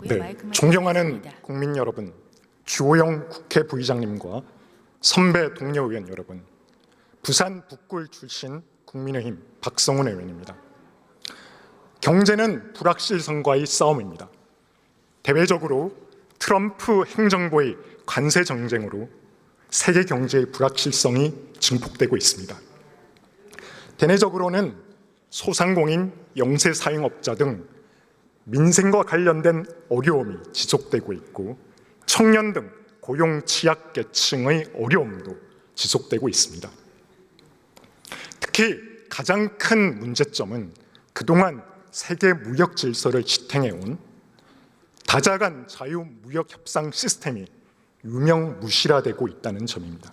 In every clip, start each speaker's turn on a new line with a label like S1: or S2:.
S1: 네, 존경하는 국민 여러분, 주호영 국회 부의장님과 선배 동료 의원 여러분, 부산 북구을 출신 국민의힘 박성훈 의원입니다. 경제는 불확실성과의 싸움입니다. 대외적으로 트럼프 행정부의 관세 정쟁으로 세계 경제의 불확실성이 증폭되고 있습니다. 대내적으로는 소상공인, 영세 사용업자 등 민생과 관련된 어려움이 지속되고 있고 청년 등 고용 취약계층의 어려움도 지속되고 있습니다. 특히 가장 큰 문제점은 그동안 세계 무역 질서를 지탱해온 다자간 자유무역 협상 시스템이 유명무실화되고 있다는 점입니다.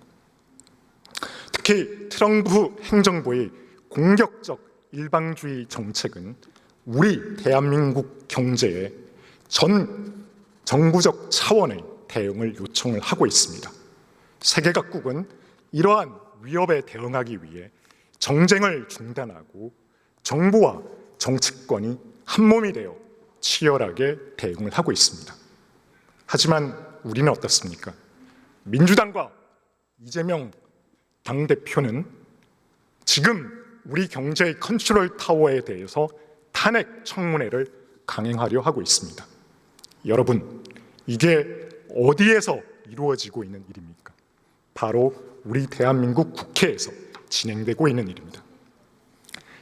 S1: 특히 트럼프 행정부의 공격적 일방주의 정책은 우리 대한민국 경제에 전 정부적 차원의 대응을 요청을 하고 있습니다. 세계 각국은 이러한 위협에 대응하기 위해 정쟁을 중단하고 정부와 정치권이 한몸이 되어 치열하게 대응을 하고 있습니다. 하지만 우리는 어떻습니까? 민주당과 이재명 당대표는 지금 우리 경제의 컨트롤 타워에 대해서 탄핵 청문회를 강행하려 하고 있습니다. 여러분, 이게 어디에서 이루어지고 있는 일입니까? 바로 우리 대한민국 국회에서 진행되고 있는 일입니다.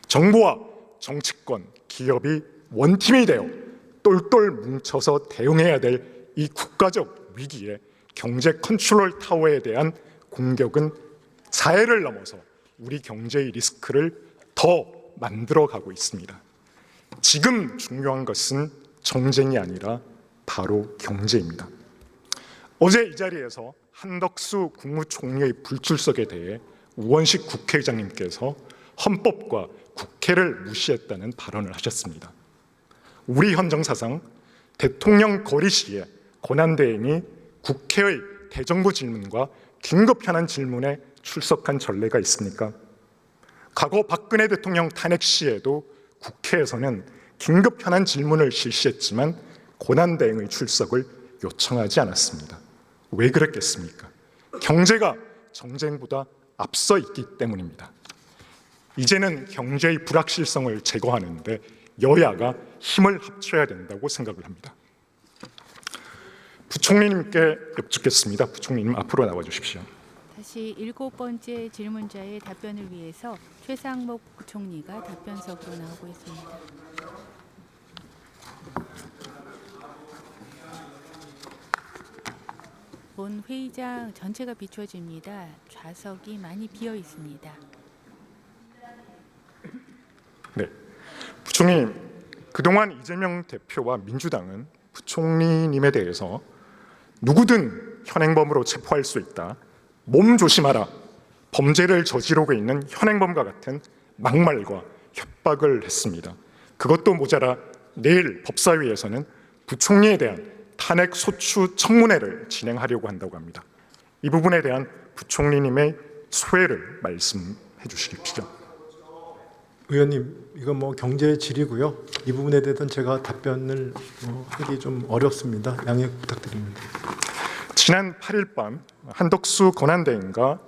S1: 정부와 정치권, 기업이 원팀이 되어 똘똘 뭉쳐서 대응해야 될 이 국가적 위기에 경제 컨트롤 타워에 대한 공격은 자해를 넘어서 우리 경제의 리스크를 더 만들어가고 있습니다. 지금 중요한 것은 정쟁이 아니라 바로 경제입니다. 어제 이 자리에서 한덕수 국무총리의 불출석에 대해 우원식 국회의장님께서 헌법과 국회를 무시했다는 발언을 하셨습니다. 우리 헌정사상 대통령 거리 시에 권한대행이 국회의 대정부 질문과 긴급 현안 질문에 출석한 전례가 있습니까? 과거 박근혜 대통령 탄핵 시에도 국회에서는 긴급 현안 질문을 실시했지만 권한대행의 출석을 요청하지 않았습니다. 왜 그랬겠습니까? 경제가 정쟁보다 앞서 있기 때문입니다. 이제는 경제의 불확실성을 제거하는데 여야가 힘을 합쳐야 된다고 생각을 합니다. 부총리님께 여쭙겠습니다. 부총리님 앞으로 나와 주십시오.
S2: 다시 7번째 질문자의 답변을 위해서 최상목 부총리가 답변석으로 나오고 있습니다. 본 회의장 전체가 비춰집니다. 좌석이 많이 비어 있습니다.
S1: 네, 부총리님, 그동안 이재명 대표와 민주당은 부총리님에 대해서 누구든 현행범으로 체포할 수 있다, 몸 조심하라, 범죄를 저지르고 있는 현행범과 같은 막말과 협박을 했습니다. 그것도 모자라 내일 법사위에서는 부총리에 대한 탄핵 소추 청문회를 진행하려고 한다고 합니다. 이 부분에 대한 부총리님의 소회를 말씀해 주시십시오.
S3: 의원님, 이건 경제 질이고요. 이 부분에 대해서는 제가 답변을 하기 좀 어렵습니다. 양해 부탁드립니다.
S1: 지난 8일 밤 한덕수 권한대행과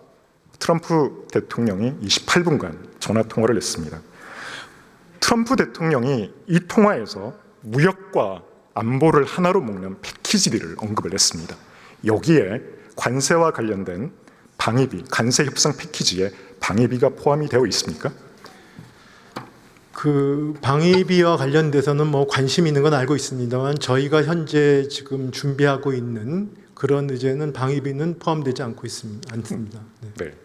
S1: 트럼프 대통령이 28분간 전화 통화를 했습니다. 트럼프 대통령이 이 통화에서 무역과 안보를 하나로 묶는 패키지를 언급을 했습니다. 여기에 관세와 관련된 방위비, 관세 협상 패키지에 방위비가 포함이 되어 있습니까?
S3: 그 방위비와 관련돼서는 관심 있는 건 알고 있습니다만 저희가 현재 지금 준비하고 있는 그런 의제는 방위비는 포함되지 않습니다. 네.
S1: 네.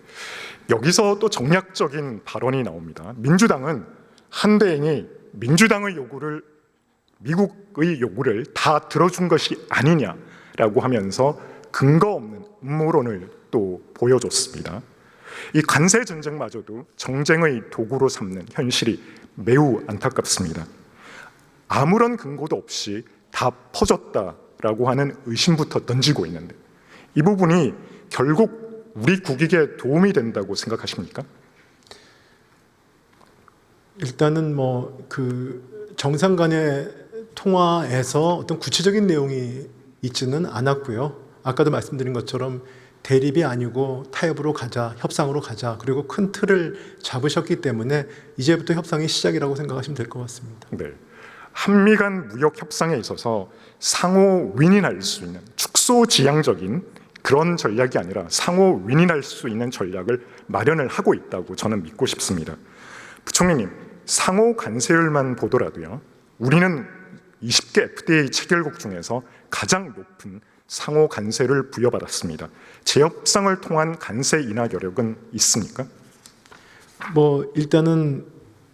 S1: 여기서 또 정략적인 발언이 나옵니다. 민주당은 한 대행이 민주당의 요구를, 미국의 요구를 다 들어준 것이 아니냐라고 하면서 근거 없는 음모론을 또 보여줬습니다. 이 관세 전쟁마저도 정쟁의 도구로 삼는 현실이 매우 안타깝습니다. 아무런 근거도 없이 다 퍼졌다라고 하는 의심부터 던지고 있는데 이 부분이 결국 우리 국익에 도움이 된다고 생각하십니까?
S3: 일단은 그 정상 간의 통화에서 어떤 구체적인 내용이 있지는 않았고요. 아까도 말씀드린 것처럼 대립이 아니고 타협으로 가자, 협상으로 가자, 그리고 큰 틀을 잡으셨기 때문에 이제부터 협상의 시작이라고 생각하시면 될 것 같습니다.
S1: 네. 한미 간 무역 협상에 있어서 상호 윈윈할 수 있는 축소지향적인 그런 전략이 아니라 상호 윈윈할 수 있는 전략을 마련을 하고 있다고 저는 믿고 싶습니다. 부총리님, 상호 관세율만 보더라도요, 우리는 20개 FDA 체결국 중에서 가장 높은 상호 관세를 부여받았습니다. 재협상을 통한 관세 인하 여력은 있습니까?
S3: 일단은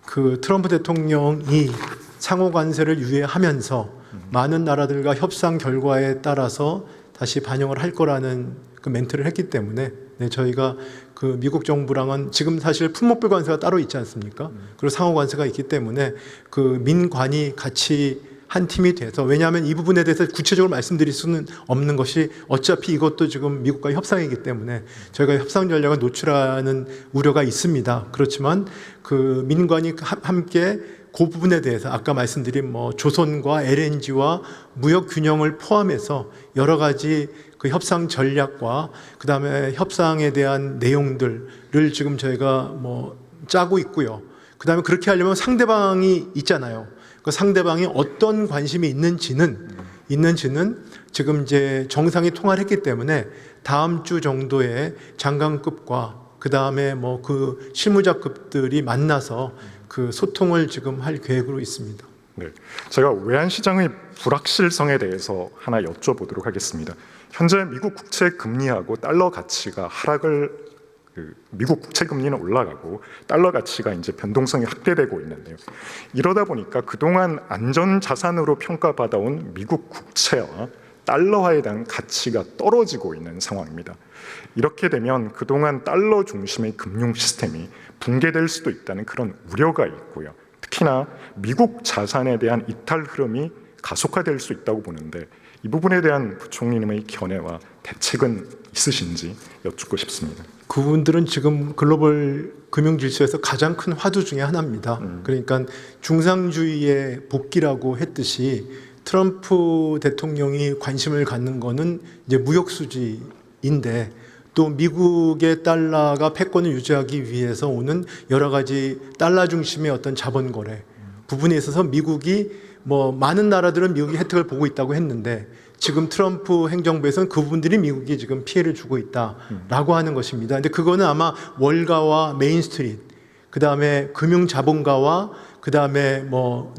S3: 그 트럼프 대통령이 상호 관세를 유예하면서 많은 나라들과 협상 결과에 따라서 다시 반영을 할 거라는 그 멘트를 했기 때문에 네, 저희가 그 미국 정부랑은 지금 사실 품목별 관세가 따로 있지 않습니까? 그리고 상호 관세가 있기 때문에 그 민관이 같이 한 팀이 돼서, 왜냐하면 이 부분에 대해서 구체적으로 말씀드릴 수는 없는 것이 어차피 이것도 지금 미국과의 협상이기 때문에 저희가 협상 전략을 노출하는 우려가 있습니다. 그렇지만 그 민관이 함께 그 부분에 대해서 아까 말씀드린 조선과 LNG와 무역 균형을 포함해서 여러 가지 그 협상 전략과 그 다음에 협상에 대한 내용들을 지금 저희가 짜고 있고요. 그 다음에 그렇게 하려면 상대방이 있잖아요. 그 상대방이 어떤 관심이 있는지는 지금 이제 정상이 통화를 했기 때문에 다음 주 정도에 장관급과 그 다음에 그 실무자급들이 만나서 그 소통을 지금 할 계획으로 있습니다.
S1: 네, 제가 외환시장의 불확실성에 대해서 하나 여쭤보도록 하겠습니다. 현재 미국 국채 금리하고 달러 가치가 미국 국채 금리는 올라가고 달러 가치가 이제 변동성이 확대되고 있는데요. 이러다 보니까 그동안 안전 자산으로 평가받아온 미국 국채와 달러화에 대한 가치가 떨어지고 있는 상황입니다. 이렇게 되면 그동안 달러 중심의 금융 시스템이 붕괴될 수도 있다는 그런 우려가 있고요. 특히나 미국 자산에 대한 이탈 흐름이 가속화될 수 있다고 보는데, 이 부분에 대한 부총리님의 견해와 대책은 있으신지 여쭙고 싶습니다.
S3: 그분들은 지금 글로벌 금융 질서에서 가장 큰 화두 중에 하나입니다. 그러니까 중상주의의 복귀라고 했듯이 트럼프 대통령이 관심을 갖는 거는 이제 무역 수지인데, 또 미국의 달러가 패권을 유지하기 위해서 오는 여러 가지 달러 중심의 어떤 자본 거래 부분에 있어서 미국이 많은 나라들은 미국이 혜택을 보고 있다고 했는데, 지금 트럼프 행정부에서는 그분들이 미국이 지금 피해를 주고 있다라고 하는 것입니다. 근데 그거는 아마 월가와 메인스트리트, 그 다음에 금융자본가와 그 다음에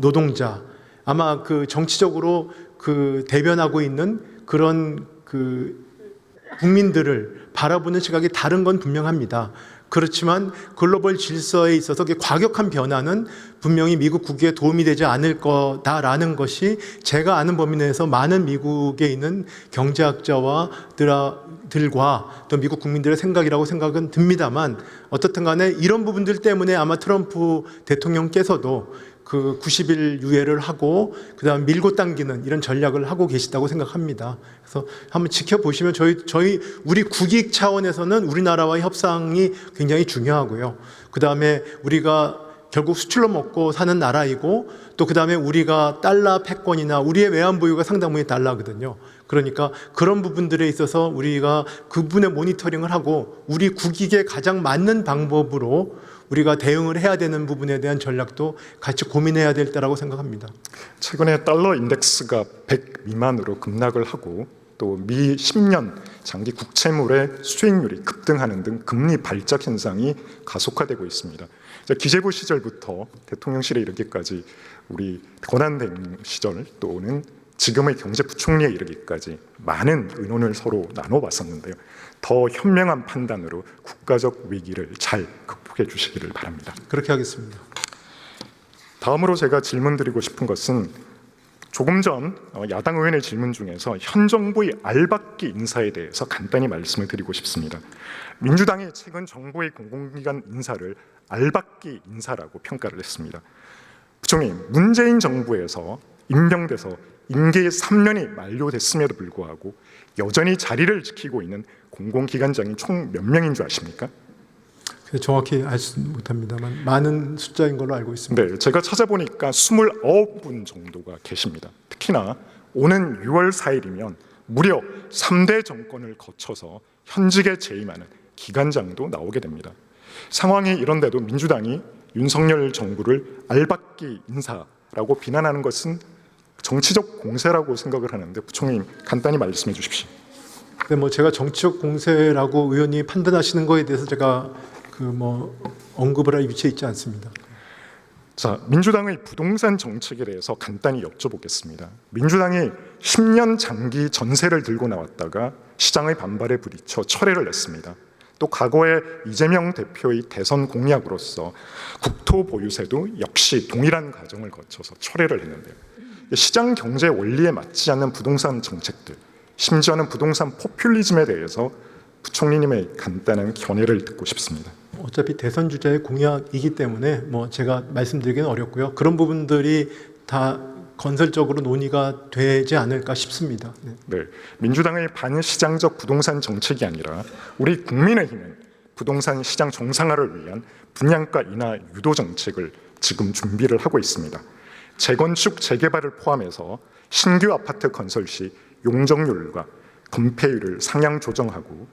S3: 노동자, 아마 그 정치적으로 그 대변하고 있는 그런 그 국민들을 바라보는 시각이 다른 건 분명합니다. 그렇지만 글로벌 질서에 있어서 과격한 변화는 분명히 미국 국익에 도움이 되지 않을 거다라는 것이 제가 아는 범위 내에서 많은 미국에 있는 경제학자와 들과 또 미국 국민들의 생각이라고 생각은 듭니다만, 어떻든 간에 이런 부분들 때문에 아마 트럼프 대통령께서도 그 90일 유예를 하고 그다음 밀고 당기는 이런 전략을 하고 계시다고 생각합니다. 그래서 한번 지켜보시면 우리 국익 차원에서는 우리나라와의 협상이 굉장히 중요하고요. 그다음에 우리가 결국 수출로 먹고 사는 나라이고, 또 그다음에 우리가 달러 패권이나 우리의 외환 보유가 상당 부분이 달러거든요. 그러니까 그런 부분들에 있어서 우리가 그분의 모니터링을 하고 우리 국익에 가장 맞는 방법으로 우리가 대응을 해야 되는 부분에 대한 전략도 같이 고민해야 될 때라고 생각합니다.
S1: 최근에 달러 인덱스가 100 미만으로 급락을 하고, 또 미 10년 장기 국채물의 수익률이 급등하는 등 금리 발작 현상이 가속화되고 있습니다. 기재부 시절부터 대통령실에 이르기까지, 우리 권한대행 시절 또는 지금의 경제부총리에 이르기까지 많은 의논을 서로 나눠봤었는데요. 더 현명한 판단으로 국가적 위기를 잘 극복해 주시기를 바랍니다.
S3: 그렇게 하겠습니다.
S1: 다음으로 제가 질문드리고 싶은 것은, 조금 전 야당 의원의 질문 중에서 현 정부의 알박기 인사에 대해서 간단히 말씀을 드리고 싶습니다. 민주당이 최근 정부의 공공기관 인사를 알박기 인사라고 평가를 했습니다. 부총리, 문재인 정부에서 임명돼서 임기 3년이 만료됐음에도 불구하고 여전히 자리를 지키고 있는 공공기관장이 총 몇 명인 줄 아십니까?
S3: 그래서 정확히 알 수 못합니다만 많은 숫자인 걸로 알고 있습니다.
S1: 네, 제가 찾아보니까 29분 정도가 계십니다. 특히나 오는 6월 4일이면 무려 3대 정권을 거쳐서 현직에 재임하는 기관장도 나오게 됩니다. 상황이 이런데도 민주당이 윤석열 정부를 알박기 인사라고 비난하는 것은 정치적 공세라고 생각을 하는데 부총리님 간단히 말씀해 주십시오.
S3: 근데 뭐 제가 정치적 공세라고 의원이 판단하시는 거에 대해서 제가 언급을 할 위치에 있지 않습니다.
S1: 자, 민주당의 부동산 정책에 대해서 간단히 여쭤보겠습니다. 민주당이 10년 장기 전세를 들고 나왔다가 시장의 반발에 부딪혀 철회를 냈습니다. 또 과거에 이재명 대표의 대선 공약으로서 국토 보유세도 역시 동일한 과정을 거쳐서 철회를 했는데요. 시장 경제 원리에 맞지 않는 부동산 정책들, 심지어는 부동산 포퓰리즘에 대해서 부총리님의 간단한 견해를 듣고 싶습니다.
S3: 어차피 대선 주자의 공약이기 때문에 제가 말씀드리기는 어렵고요. 그런 부분들이 다 건설적으로 논의가 되지 않을까 싶습니다.
S1: 네, 민주당의 반시장적 부동산 정책이 아니라 우리 국민의힘은 부동산 시장 정상화를 위한 분양가 인하 유도 정책을 지금 준비를 하고 있습니다. 재건축, 재개발을 포함해서 신규 아파트 건설 시 용적률과 건폐율을 상향 조정하고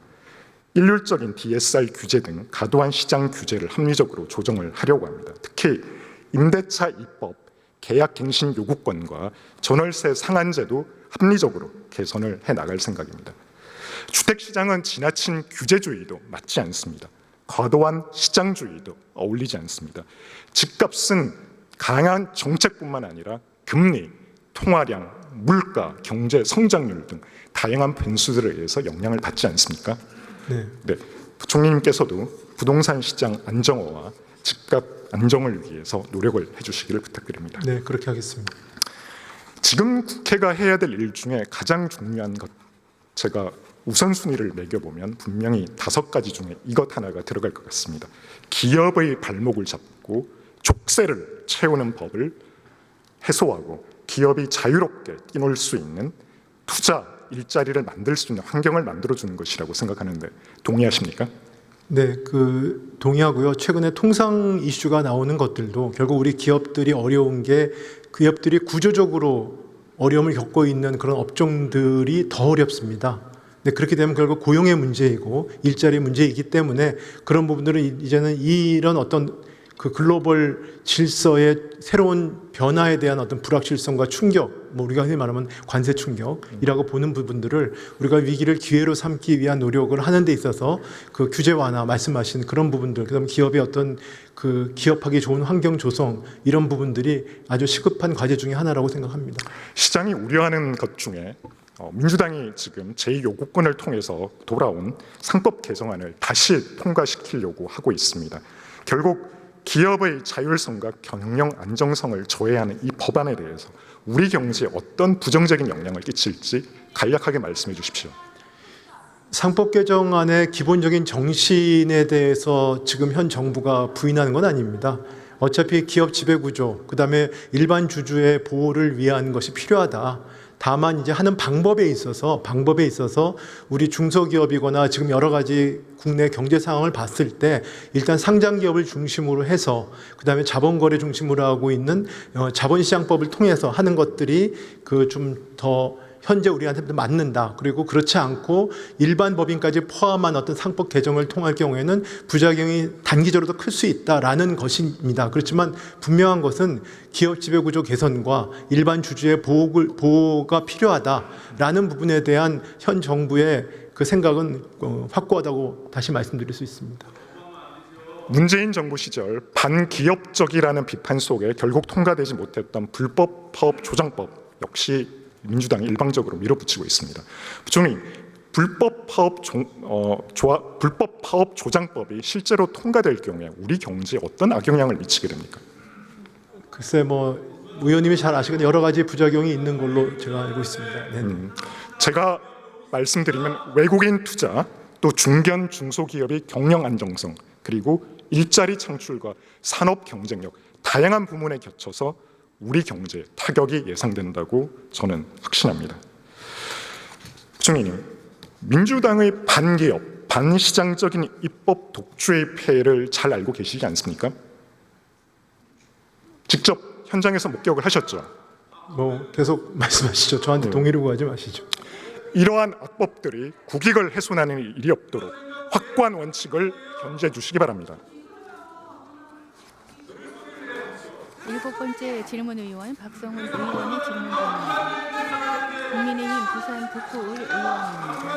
S1: 일률적인 DSR 규제 등 과도한 시장 규제를 합리적으로 조정을 하려고 합니다. 특히 임대차 입법, 계약갱신 요구권과 전월세 상한제도 합리적으로 개선을 해나갈 생각입니다. 주택시장은 지나친 규제주의도 맞지 않습니다. 과도한 시장주의도 어울리지 않습니다. 집값은 강한 정책뿐만 아니라 금리, 통화량, 물가, 경제 성장률 등 다양한 변수들에 의해서 영향을 받지 않습니까? 네, 부총리님께서도 부동산 시장 안정화와 집값 안정을 위해서 노력을 해주시기를 부탁드립니다.
S3: 네, 그렇게 하겠습니다.
S1: 지금 국회가 해야 될 일 중에 가장 중요한 것, 제가 우선순위를 매겨보면 분명히 5가지 중에 이것 하나가 들어갈 것 같습니다. 기업의 발목을 잡고 족쇄를 채우는 법을 해소하고 기업이 자유롭게 뛰놀 수 있는 투자, 일자리를 만들 수 있는 환경을 만들어주는 것이라고 생각하는데 동의하십니까?
S3: 네, 동의하고요. 최근에 통상 이슈가 나오는 것들도 결국 우리 기업들이 어려운 게 기업들이 구조적으로 어려움을 겪고 있는 그런 업종들이 더 어렵습니다. 네, 그렇게 되면 결국 고용의 문제이고 일자리 문제이기 때문에 그런 부분들은 이제는 이런 어떤 글로벌 질서의 새로운 변화에 대한 어떤 불확실성과 충격, 우리가 흔히 말하면 관세 충격이라고 보는 부분들을 우리가 위기를 기회로 삼기 위한 노력을 하는 데 있어서 그 규제 완화 말씀하신 그런 부분들, 그다음 기업의 어떤 기업하기 좋은 환경 조성 이런 부분들이 아주 시급한 과제 중에 하나라고 생각합니다.
S1: 시장이 우려하는 것 중에 민주당이 지금 제2요구권을 통해서 돌아온 상법 개정안을 다시 통과시키려고 하고 있습니다. 결국 기업의 자율성과 경영 안정성을 저해하는 이 법안에 대해서 우리 경제에 어떤 부정적인 영향을 끼칠지 간략하게 말씀해 주십시오.
S3: 상법 개정안의 기본적인 정신에 대해서 지금 현 정부가 부인하는 건 아닙니다. 어차피 기업 지배구조, 그다음에 일반 주주의 보호를 위한 것이 필요하다. 다만 이제 하는 방법에 있어서 우리 중소기업이거나 지금 여러 가지 국내 경제 상황을 봤을 때 일단 상장 기업을 중심으로 해서 그다음에 자본거래 중심으로 하고 있는 자본시장법을 통해서 하는 것들이 좀 더 현재 우리한테 맞는다. 그리고 그렇지 않고 일반 법인까지 포함한 어떤 상법 개정을 통할 경우에는 부작용이 단기적으로도 클 수 있다라는 것입니다. 그렇지만 분명한 것은 기업 지배구조 개선과 일반 주주의 보호가 필요하다라는 부분에 대한 현 정부의 그 생각은 확고하다고 다시 말씀드릴 수 있습니다.
S1: 문재인 정부 시절 반기업적이라는 비판 속에 결국 통과되지 못했던 불법 파업 조장법 역시 민주당이 일방적으로 밀어붙이고 있습니다. 부총리, 불법 파업 조장법이 실제로 통과될 경우에 우리 경제에 어떤 악영향을 미치게 됩니까?
S3: 글쎄 의원님이 잘 아시는 여러 가지 부작용이 있는 걸로 제가 알고 있습니다.
S1: 제가 말씀드리면 외국인 투자, 또 중견 중소기업의 경영 안정성, 그리고 일자리 창출과 산업 경쟁력 다양한 부문에 겹쳐서 우리 경제에 타격이 예상된다고 저는 확신합니다. 부총리님, 민주당의 반기업, 반시장적인 입법 독주의 폐해를 잘 알고 계시지 않습니까? 직접 현장에서 목격을 하셨죠.
S3: 뭐 계속 말씀하시죠. 저한테 동의를 구하지 마시죠.
S1: 이러한 악법들이 국익을 훼손하는 일이 없도록 확고한 원칙을 견지해 주시기 바랍니다.
S2: 7번째 질문 의원 박성훈 의원의 질문입니다. 국민의힘 부산 북구을 의원입니다.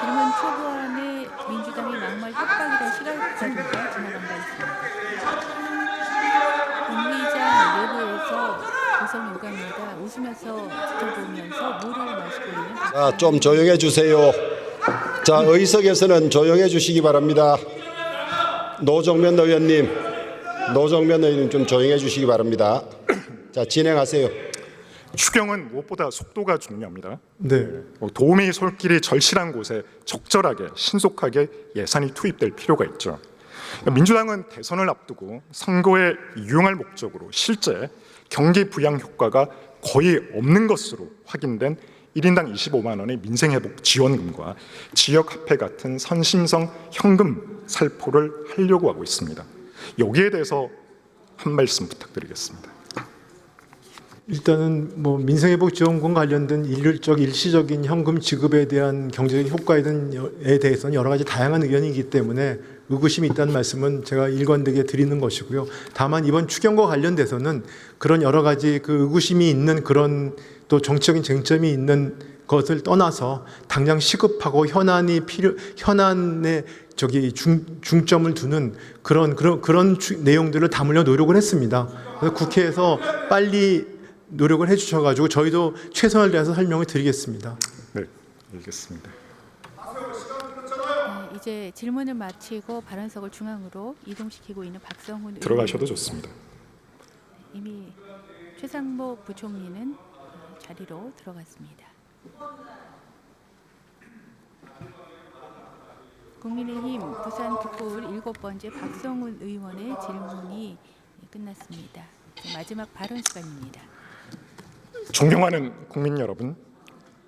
S2: 질문 초반에 민주당의 막말 협박이란 시각화들과 지나간 바 있습니다. 본회의장 내부에서 고성 요강입니다. 웃으면서 지켜보면서 물을 마시고 있는
S4: 자, 좀 조용해 주세요. 자, 의석에서는 조용해 주시기 바랍니다. 노정면 의원님 좀 조용해 주시기 바랍니다. 자, 진행하세요.
S1: 추경은 무엇보다 속도가 중요합니다.
S3: 네.
S1: 도움이 솔길이 절실한 곳에 적절하게 신속하게 예산이 투입될 필요가 있죠. 민주당은 대선을 앞두고 선거에 이용할 목적으로 실제 경기 부양 효과가 거의 없는 것으로 확인된 1인당 25만 원의 민생회복 지원금과 지역화폐 같은 선심성 현금 살포를 하려고 하고 있습니다. 여기에 대해서 한 말씀 부탁드리겠습니다.
S3: 일단은 뭐 민생회복지원금 관련된 일시적인 현금 지급에 대한 경제적 효과에 대해서는 여러 가지 다양한 의견이기 때문에 의구심이 있다는 말씀은 제가 일관되게 드리는 것이고요. 다만 이번 추경과 관련돼서는 그런 여러 가지 그 의구심이 있는 그런 또 정치적인 쟁점이 있는 것을 떠나서 당장 시급하고 현안에 중점을 두는 그런 내용들을 담으려 노력을 했습니다. 그래서 국회에서 빨리 노력을 해주셔가지고 저희도 최선을 다해서 설명을 드리겠습니다.
S1: 네, 알겠습니다.
S2: 네, 이제 질문을 마치고 발언석을 중앙으로 이동시키고 있는 박성훈
S1: 들어가셔도
S2: 의원.
S1: 좋습니다.
S2: 이미 최상목 부총리는 자리로 들어갔습니다. 국민의힘 부산 북구을 7번째 박성훈 의원의 질문이 끝났습니다. 마지막 발언 시간입니다.
S1: 존경하는 국민 여러분,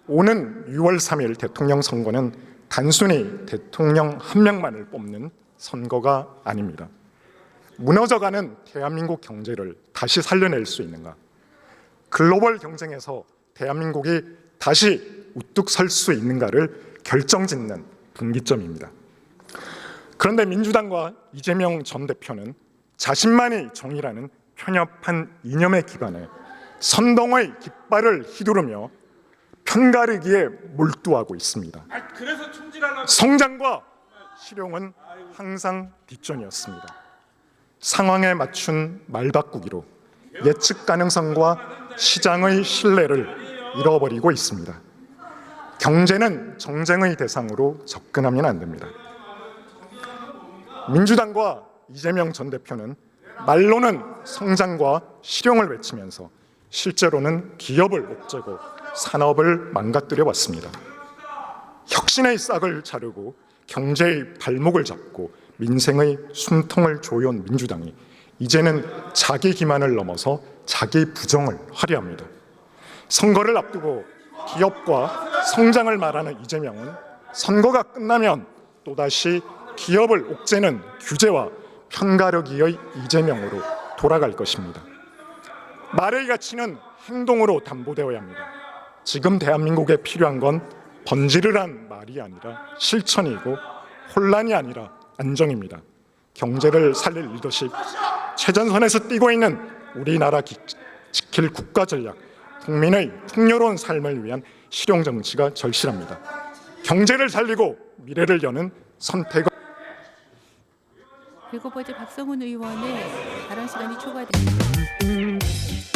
S1: 오는 6월 3일 대통령 선거는 단순히 대통령 한 명만을 뽑는 선거가 아닙니다. 무너져가는 대한민국 경제를 다시 살려낼 수 있는가? 글로벌 경쟁에서 대한민국이 다시 우뚝 설 수 있는가를 결정짓는 분기점입니다. 그런데 민주당과 이재명 전 대표는 자신만이 정의라는 편협한 이념에 기반해 선동의 깃발을 휘두르며 편가르기에 몰두하고 있습니다. 성장과 실용은 항상 뒷전이었습니다. 상황에 맞춘 말바꾸기로 예측 가능성과 시장의 신뢰를 잃어버리고 있습니다. 경제는 정쟁의 대상으로 접근하면 안 됩니다. 민주당과 이재명 전 대표는 말로는 성장과 실용을 외치면서 실제로는 기업을 옥죄고 산업을 망가뜨려 왔습니다. 혁신의 싹을 자르고 경제의 발목을 잡고 민생의 숨통을 조여온 민주당이 이제는 자기 기만을 넘어서 자기 부정을 화려합니다. 선거를 앞두고 기업과 성장을 말하는 이재명은 선거가 끝나면 또다시 기업을 옥죄는 규제와 편가르기의 이재명으로 돌아갈 것입니다. 말의 가치는 행동으로 담보되어야 합니다. 지금 대한민국에 필요한 건 번지르르한 말이 아니라 실천이고 혼란이 아니라 안정입니다. 경제를 살릴 리더십, 최전선에서 뛰고 있는 우리나라 지킬 국가 전략, 국민의 풍요로운 삶을 위한 실용 정치가 절실합니다. 경제를 살리고 미래를 여는 선택을
S2: 7번째 박성훈 의원의 발언 시간이 초과됩니다.